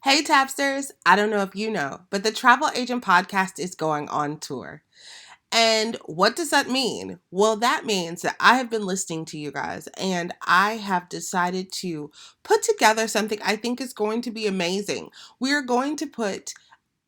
Hey Tapsters, I don't know if you know, but the Travel Agent Podcast is going on tour. And what does that mean? Well, that means that I have been listening to you guys and I have decided to put together something I think is going to be amazing. We are going to put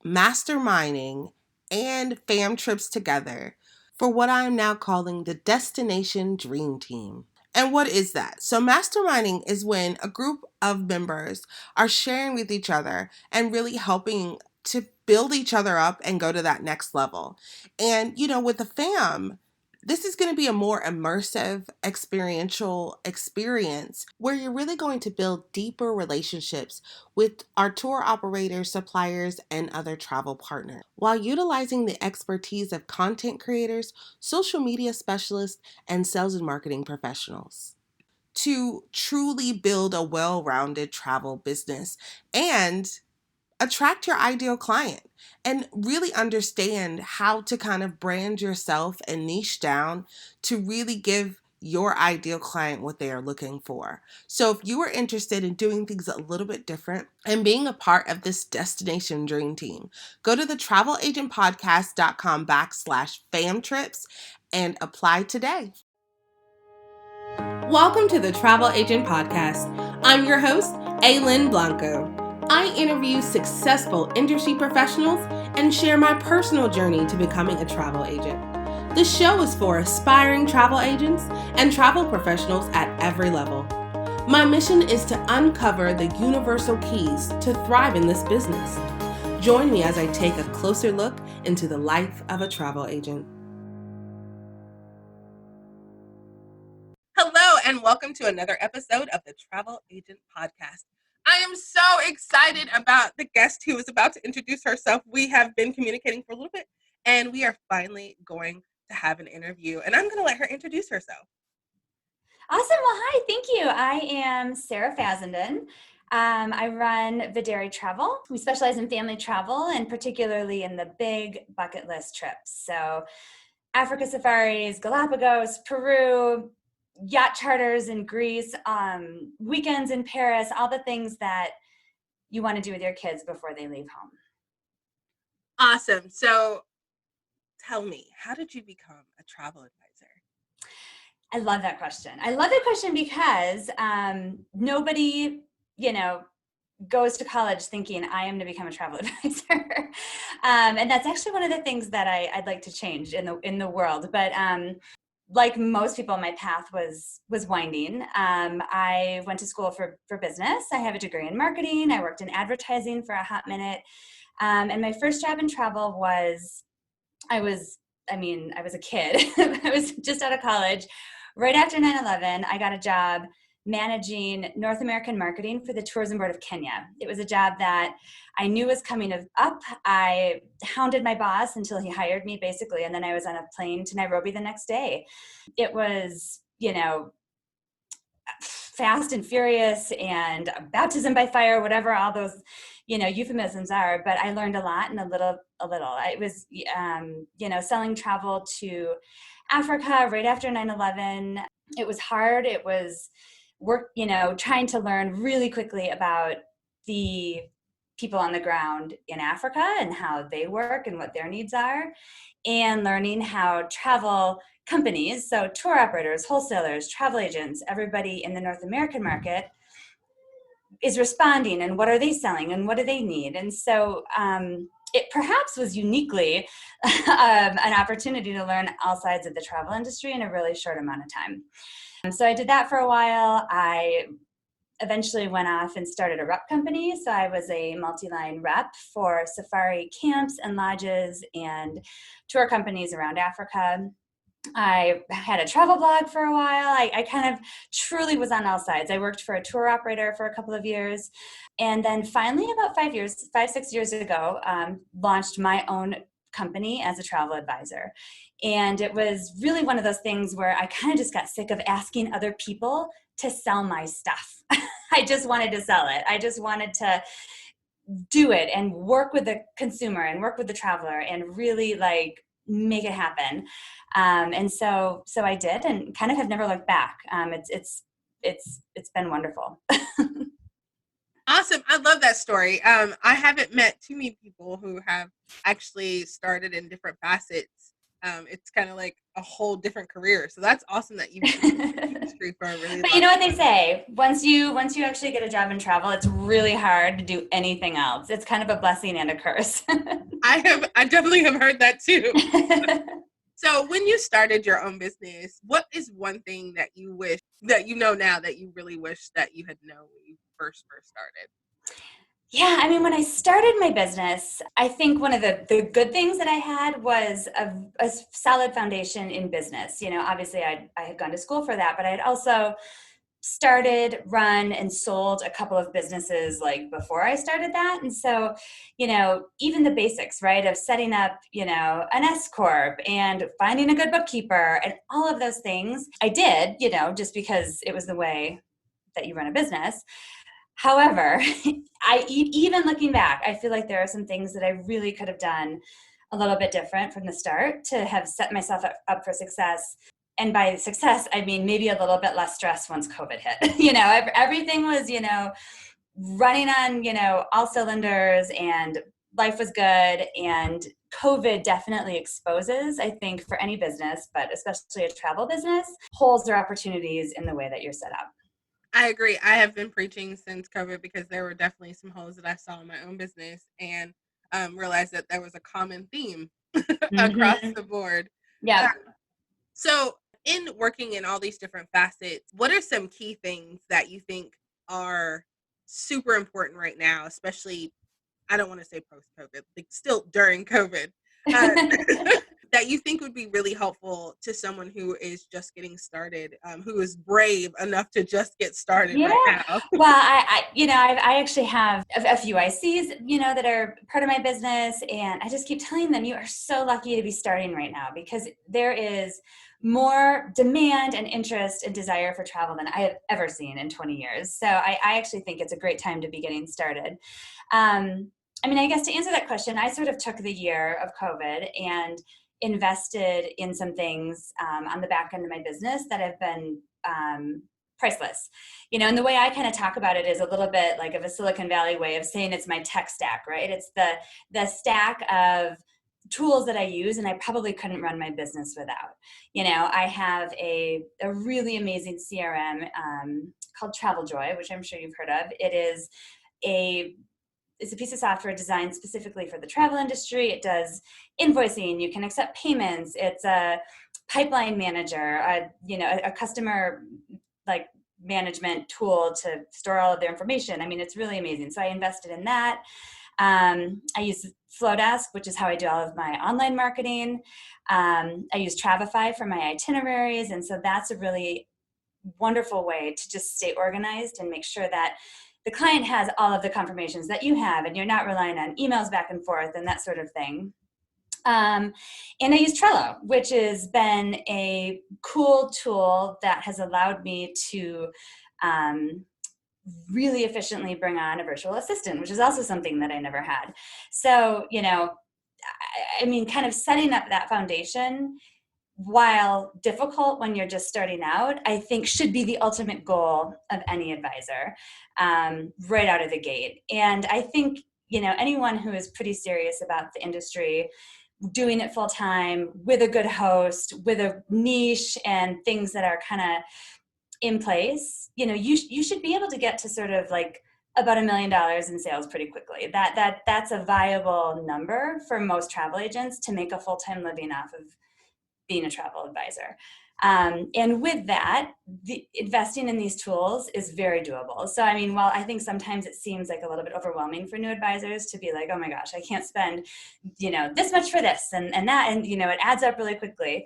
masterminding and fam trips together for what I am now calling the Destination Dream Team. And what is that? So, masterminding is when a group of members are sharing with each other and really helping to build each other up and go to that next level. And, with the fam, this is going to be a more immersive, experiential experience where you're really going to build deeper relationships with our tour operators, suppliers, and other travel partners while utilizing the expertise of content creators, social media specialists, and sales and marketing professionals to truly build a well rounded travel business and attract your ideal client and really understand how to kind of brand yourself and niche down to really give your ideal client what they are looking for. So if you are interested in doing things a little bit different and being a part of this destination dream team, go to the travelagentpodcast.com/fam trips and apply today. Welcome to the Travel Agent Podcast. I'm your host, Aylin Blanco. I interview successful industry professionals and share my personal journey to becoming a travel agent. The show is for aspiring travel agents and travel professionals at every level. My mission is to uncover the universal keys to thrive in this business. Join me as I take a closer look into the life of a travel agent. Hello, and welcome to another episode of the Travel Agent Podcast. I am so excited about the guest who is about to introduce herself. We have been communicating for a little bit, and we are finally going to have an interview, and I'm going to let her introduce herself. Awesome. Well, hi. Thank you. I am Sarah Fazendin. I run Videre Travel. We specialize in family travel and particularly in the big bucket list trips. So Africa safaris, Galapagos, Peru, yacht charters in Greece, weekends in Paris, all the things that you want to do with your kids before they leave home. Awesome. So tell me, how did you become a travel advisor? I love that question. I love that question because nobody, goes to college thinking I am to become a travel advisor. And that's actually one of the things that I'd like to change in the world. But like most people, my path was winding. I went to school for business. I have a degree in marketing. I worked in advertising for a hot minute. And my first job in travel was, I was a kid. I was just out of college. Right after 9/11, I got a job managing North American marketing for the Tourism Board of Kenya. It was a job that I knew was coming up. I hounded my boss until he hired me, basically, and then I was on a plane to Nairobi the next day. It was, fast and furious and baptism by fire, whatever all those, euphemisms are. But I learned a lot and a little. I was, selling travel to Africa right after 9/11. It was hard. It was work, trying to learn really quickly about the people on the ground in Africa and how they work and what their needs are, and learning how travel companies, so tour operators, wholesalers, travel agents, everybody in the North American market is responding and what are they selling and what do they need. And so it perhaps was uniquely an opportunity to learn all sides of the travel industry in a really short amount of time. So I did that for a while. I eventually went off and started a rep company. So I was a multi-line rep for safari camps and lodges and tour companies around Africa. I had a travel blog for a while. I kind of truly was on all sides. I worked for a tour operator for a couple of years. And then finally, about 6 years ago, launched my own company as a travel advisor. And it was really one of those things where I kind of just got sick of asking other people to sell my stuff. I just wanted to sell it. I just wanted to do it and work with the consumer and work with the traveler and really make it happen. And so I did, and kind of have never looked back. It's been wonderful. Awesome. I love that story. I haven't met too many people who have actually started in different facets. It's kind of like a whole different career. So that's awesome that you've been in the industry for a really But you long know what they time. say, once you actually get a job in travel, it's really hard to do anything else. It's kind of a blessing and a curse. I definitely have heard that too. So when you started your own business, what is one thing that you wish that you know now that you really wish that you had known when you first started? Yeah, I mean, when I started my business, I think one of the good things that I had was a solid foundation in business. You know, obviously I had gone to school for that, but I had also started, run, and sold a couple of businesses like before I started that. And so, you know, even the basics, right, of setting up, you know, an S Corp and finding a good bookkeeper and all of those things, I did, you know, just because it was the way that you run a business. However, even looking back, I feel like there are some things that I really could have done a little bit different from the start to have set myself up for success. And by success, I mean maybe a little bit less stress once COVID hit. You know, everything was, you know, running on, you know, all cylinders and life was good. And COVID definitely exposes, I think, for any business, but especially a travel business, holes or opportunities in the way that you're set up. I agree. I have been preaching since COVID because there were definitely some holes that I saw in my own business and realized that there was a common theme across Mm-hmm. the board. Uh, Yeah. so, in working in all these different facets, what are some key things that you think are super important right now, especially I don't want to say post COVID, like still during COVID, uh, that you think would be really helpful to someone who is just getting started, who is brave enough to just get started Yeah. right now? Well, you know, I actually have a few ICs, you know, that are part of my business. And I just keep telling them, you are so lucky to be starting right now because there is more demand and interest and desire for travel than I have ever seen in 20 years. So I actually think it's a great time to be getting started. I mean, I guess to answer that question, I sort of took the year of COVID and invested in some things on the back end of my business that have been priceless. You know, and the way I kind of talk about it is a little bit like of a Silicon Valley way of saying it's my tech stack, right? It's the stack of tools that I use and I probably couldn't run my business without. You know, I have a really amazing CRM called Travel Joy, which I'm sure you've heard of. A it's a piece of software designed specifically for the travel industry. It does invoicing. You can accept payments. It's a pipeline manager, you know, a customer like management tool to store all of their information. I mean, it's really amazing. So I invested in that. I use Flowdesk, which is how I do all of my online marketing. I use Travify for my itineraries. And so that's a really wonderful way to just stay organized and make sure that the client has all of the confirmations that you have and you're not relying on emails back and forth and that sort of thing. And I use Trello, which has been a cool tool that has allowed me to um, really efficiently bring on a virtual assistant, which is also something that I never had. So, you know, I mean, kind of setting up that foundation while difficult when you're just starting out, I think should be the ultimate goal of any advisor right out of the gate. And I think, you know, anyone who is pretty serious about the industry, doing it full time with a good host, with a niche and things that are kind of in place, you know, you should be able to get to sort of like about $1 million in sales pretty quickly. That's a viable number for most travel agents to make a full time living off of being a travel advisor. And with that, investing in these tools is very doable. So, I mean, while I think sometimes it seems like a little bit overwhelming for new advisors to be like, oh my gosh, I can't spend, you know, this much for this and that, and, you know, it adds up really quickly.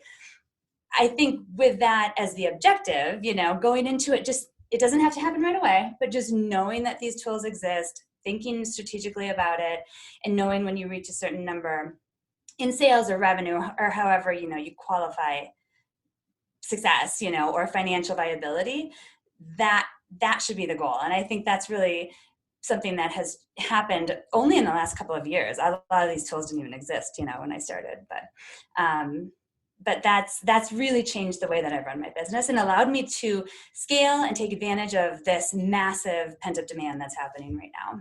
I think with that as the objective, you know, going into it, just, it doesn't have to happen right away, but just knowing that these tools exist, thinking strategically about it, and knowing when you reach a certain number in sales or revenue or however, you know, you qualify success, you know, or financial viability, that should be the goal. And I think that's really something that has happened only in the last couple of years. A lot of these tools didn't even exist, you know, when I started, but but that's really changed the way that I run my business and allowed me to scale and take advantage of this massive pent-up demand that's happening right now.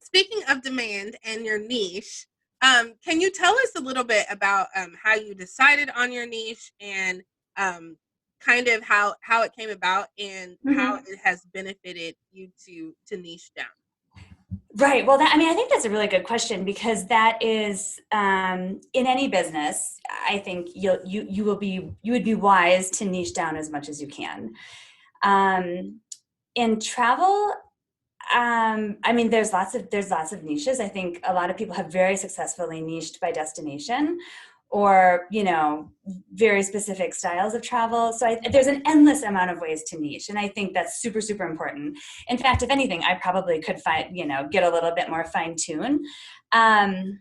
Speaking of demand and your niche, can you tell us a little bit about how you decided on your niche and kind of how it came about and how Mm-hmm. it has benefited you to niche down? Right. Well, I mean, I think that's a really good question because that is in any business. I think you would be wise to niche down as much as you can. Um, in travel, I mean, there's lots of niches. I think a lot of people have very successfully niched by destination, or very specific styles of travel. So there's an endless amount of ways to niche, and I think that's super super important. In fact, if anything, I probably could get a little bit more fine tune. Um,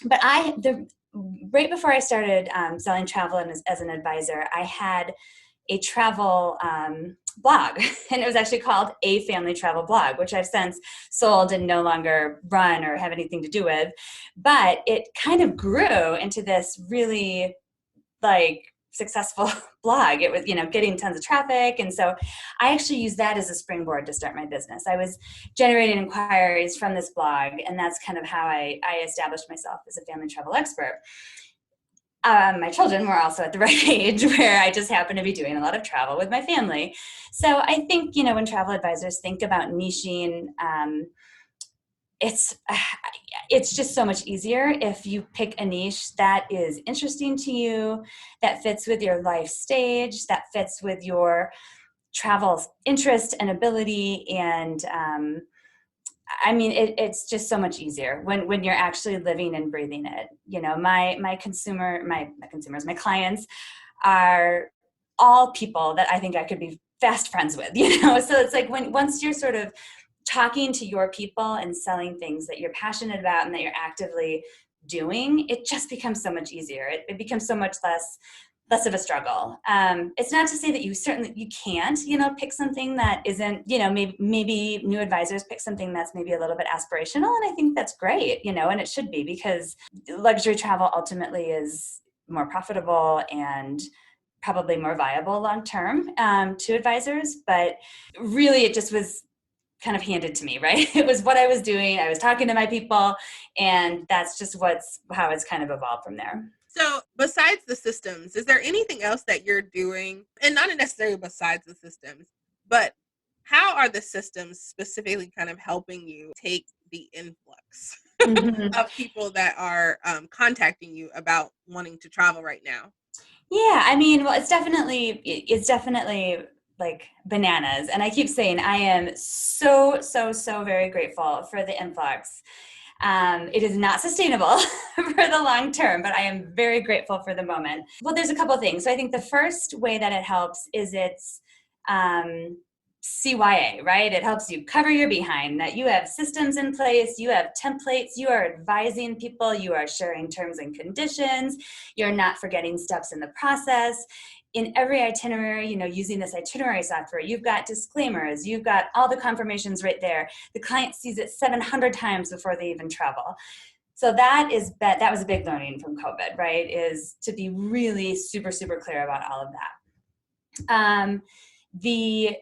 but right before I started selling travel and as an advisor, I had a travel blog, and it was actually called A Family Travel Blog, which I've since sold and no longer run or have anything to do with. But it kind of grew into this really like successful blog. It was, getting tons of traffic. And so I actually used that as a springboard to start my business. I was generating inquiries from this blog, and that's kind of how I established myself as a family travel expert. My children were also at the right age where I just happened to be doing a lot of travel with my family. So I think, when travel advisors think about niching, it's it's just so much easier if you pick a niche that is interesting to you, that fits with your life stage, that fits with your travel interest and ability. And I mean, it's just so much easier when you're actually living and breathing it. My clients are all people that I think I could be fast friends with. So it's like once you're sort of talking to your people and selling things that you're passionate about and that you're actively doing, it just becomes so much easier. It becomes so much less of a struggle. It's not to say that you can't, pick something that isn't, maybe new advisors pick something that's maybe a little bit aspirational. And I think that's great, and it should be, because luxury travel ultimately is more profitable and probably more viable long-term to advisors. But really, it just was kind of handed to me, right? It was what I was doing. I was talking to my people, and that's just how it's kind of evolved from there. So, besides the systems, is there anything else that you're doing? And not necessarily besides the systems, but how are the systems specifically kind of helping you take the influx Mm-hmm. of people that are contacting you about wanting to travel right now? Yeah, I mean, well, it's definitely like bananas. And I keep saying I am so, so, so very grateful for the influx. It is not sustainable for the long term, but I am very grateful for the moment. Well, there's a couple of things. So I think the first way that it helps is it's um, CYA, right? It helps you cover your behind, that you have systems in place, you have templates, you are advising people, you are sharing terms and conditions, you're not forgetting steps in the process. In every itinerary, using this itinerary software, you've got disclaimers, you've got all the confirmations right there. The client sees it 700 times before they even travel. So that was a big learning from COVID, right? Is to be really super, super clear about all of that. The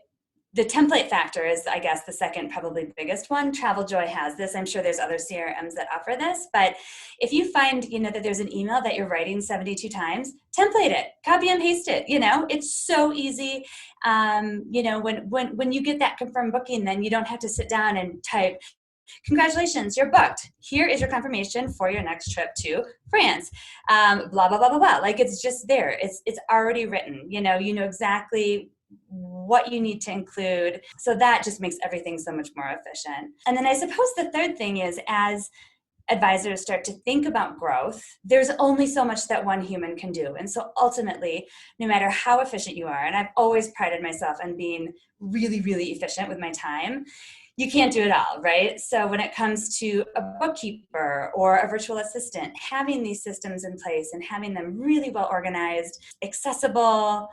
the template factor is, I guess, the second probably biggest one. TravelJoy has this. I'm sure there's other CRMs that offer this, but if you find, that there's an email that you're writing 72 times, template it, copy and paste it. It's so easy. When you get that confirmed booking, then you don't have to sit down and type, "Congratulations, you're booked. Here is your confirmation for your next trip to France." Blah blah blah blah blah. Like, it's just there. It's already written. You know exactly what you need to include. So that just makes everything so much more efficient. And then I suppose the third thing is, as advisors start to think about growth, there's only so much that one human can do. And so ultimately, no matter how efficient you are, and I've always prided myself on being really, really efficient with my time, you can't do it all, right? So when it comes to a bookkeeper or a virtual assistant, having these systems in place and having them really well organized, accessible,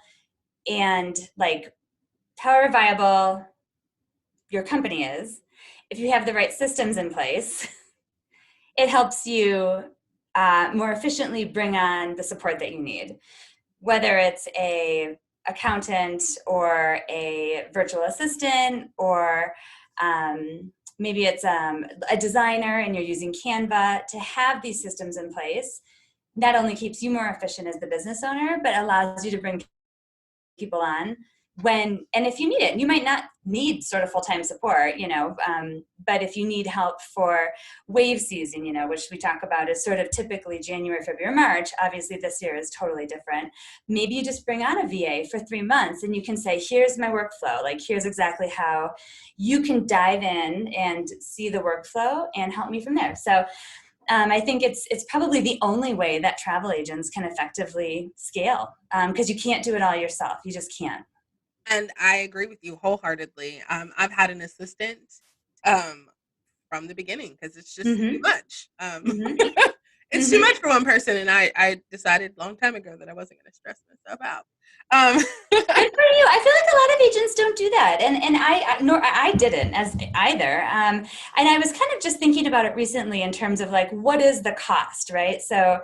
and like however viable your company is, if you have the right systems in place, it helps you more efficiently bring on the support that you need, whether it's a accountant or a virtual assistant, or maybe it's a designer and you're using Canva. To have these systems in place not only keeps you more efficient as the business owner, but allows you to bring people on when, and if you need it. You might not need sort of full-time support, but if you need help for wave season, which we talk about is sort of typically January, February, March. Obviously this year is totally different. Maybe you just bring on a VA for 3 months and you can say, here's my workflow. Like, here's exactly how you can dive in and see the workflow and help me from there. So I think it's probably the only way that travel agents can effectively scale, because you can't do it all yourself. You just can't. And I agree with you wholeheartedly. I've had an assistant from the beginning because it's just too Mm-hmm. much. Mm-hmm. It's too Mm-hmm. much for one person, and I decided a long time ago that I wasn't going to stress myself out. Good for you. I feel like a lot of agents don't do that, and I didn't as either. And I was kind of just thinking about it recently in terms of like, what is the cost, right? So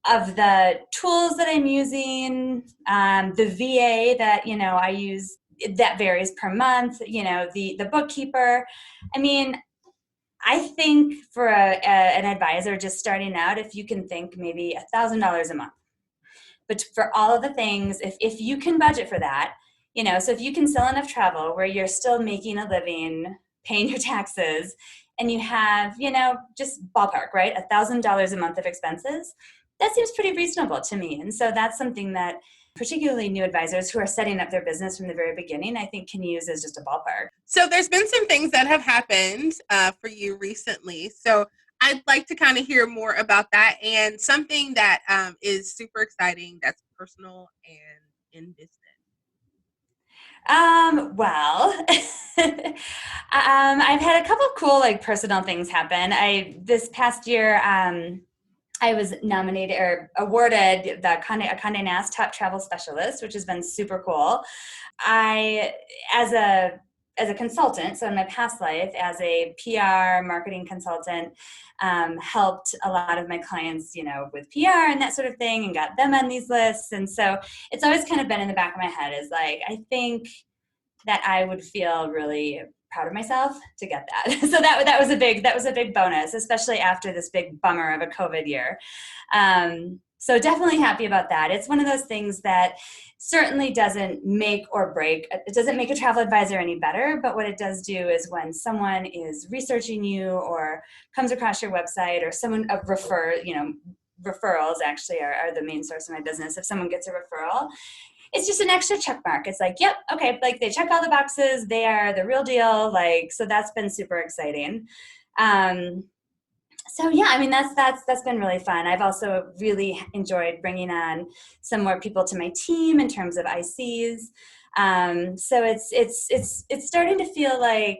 of the tools that I'm using, the VA that I use, that varies per month. The bookkeeper. I mean, I think for an advisor just starting out, if you can think maybe $1,000 a month. But for all of the things, if you can budget for that, so if you can sell enough travel where you're still making a living, paying your taxes, and you have, just ballpark, right, $1,000 a month of expenses, that seems pretty reasonable to me. And so that's something that particularly new advisors who are setting up their business from the very beginning, I think, can use as just a ballpark. So there's been some things that have happened for you recently. So I'd like to kind of hear more about that, and something that is super exciting that's personal and in business. Well, I've had a couple of cool personal things happen. This past year, I was nominated or awarded the Condé Nast Top Travel Specialist, which has been super cool. I, as a consultant, so in my past life as a PR marketing consultant, helped a lot of my clients, with PR and that sort of thing, and got them on these lists. And so it's always kind of been in the back of my head is like, I think that I would feel really proud of myself to get that. So that was a big bonus, especially after this big bummer of a COVID year. So definitely happy about that. It's one of those things that certainly doesn't make or break. It doesn't make a travel advisor any better, but what it does do is when someone is researching you or comes across your website, or someone referrals actually are the main source of my business. If someone gets a referral, it's just an extra check mark. It's like, yep, okay, like they check all the boxes, they are the real deal. So that's been super exciting. So yeah, I mean, that's been really fun. I've also really enjoyed bringing on some more people to my team in terms of ICs. So it's starting to feel like,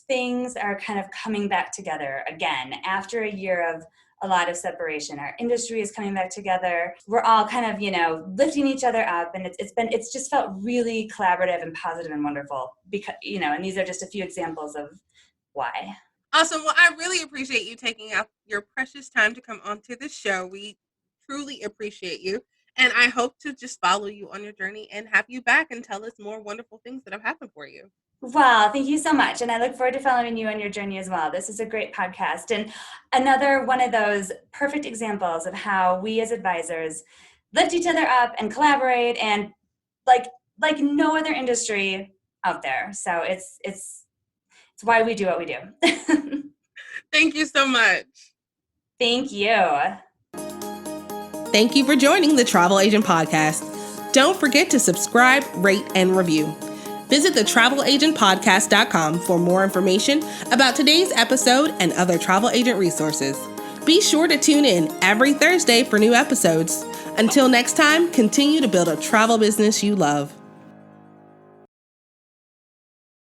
things are kind of coming back together again after a year of a lot of separation. Our industry is coming back together. We're all kind of, lifting each other up, and it's just felt really collaborative and positive and wonderful because, and these are just a few examples of why. Awesome. Well, I really appreciate you taking out your precious time to come onto the show. We truly appreciate you. And I hope to just follow you on your journey and have you back and tell us more wonderful things that have happened for you. Well, thank you so much. And I look forward to following you on your journey as well. This is a great podcast. And another one of those perfect examples of how we as advisors lift each other up and collaborate, and like no other industry out there. So it's why we do what we do. Thank you so much. Thank you. Thank you for joining the Travel Agent Podcast. Don't forget to subscribe, rate, and review. Visit thetraveleagentpodcast.com for more information about today's episode and other travel agent resources. Be sure to tune in every Thursday for new episodes. Until next time, continue to build a travel business you love.